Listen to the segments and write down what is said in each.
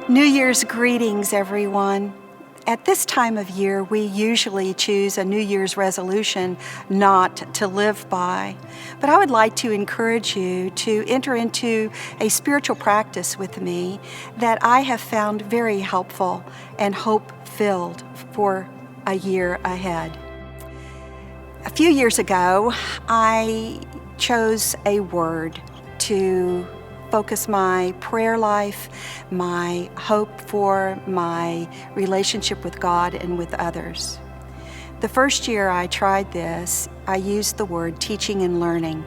New Year's greetings, everyone. At this time of year, we usually choose a New Year's resolution not to live by. But I would like to encourage you to enter into a spiritual practice with me that I have found very helpful and hope-filled for a year ahead. A few years ago, I chose a word to focus my prayer life, my hope for my relationship with God and with others. The first year I tried this, I used the word teaching and learning,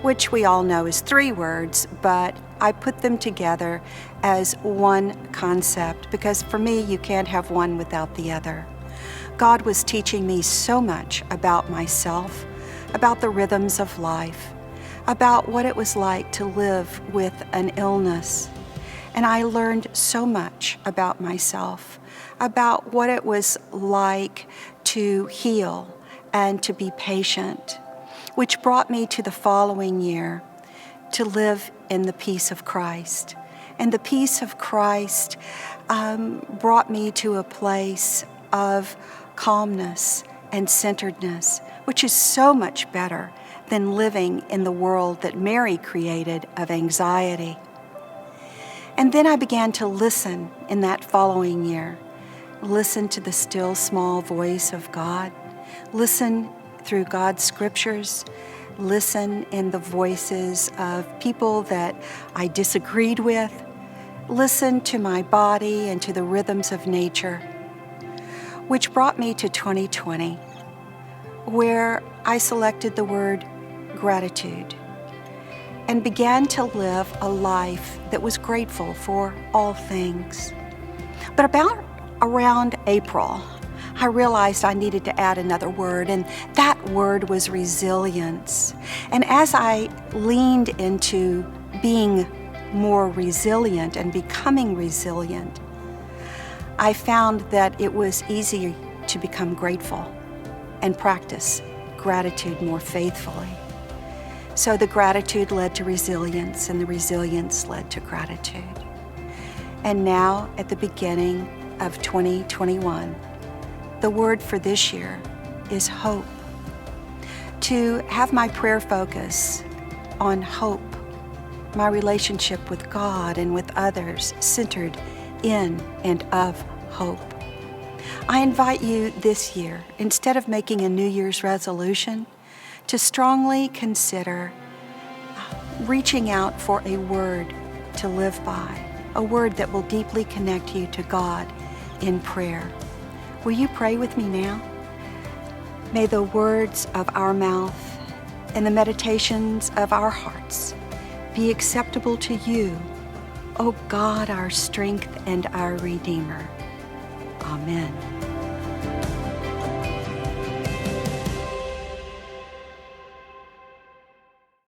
which we all know is 3 words, but I put them together as one concept because for me, you can't have one without the other. God was teaching me so much about myself, about the rhythms of life, about what it was like to live with an illness. And I learned so much about myself, about what it was like to heal and to be patient, which brought me to the following year to live in the peace of Christ. And the peace of Christ brought me to a place of calmness and centeredness, which is so much better than living in the world that Mary created of anxiety. And then I began to listen in that following year. Listen to the still small voice of God. Listen through God's scriptures. Listen in the voices of people that I disagreed with. Listen to my body and to the rhythms of nature, which brought me to 2020, where I selected the word gratitude and began to live a life that was grateful for all things. But about around April, I realized I needed to add another word, and that word was resilience. And as I leaned into being more resilient and becoming resilient, I found that it was easier to become grateful and practice gratitude more faithfully. So the gratitude led to resilience, and the resilience led to gratitude. And now, at the beginning of 2021, the word for this year is hope. To have my prayer focus on hope, my relationship with God and with others centered in and of hope. I invite you this year, instead of making a New Year's resolution, to strongly consider reaching out for a word to live by, a word that will deeply connect you to God in prayer. Will you pray with me now? May the words of our mouth and the meditations of our hearts be acceptable to you, O God, our strength and our Redeemer. Amen.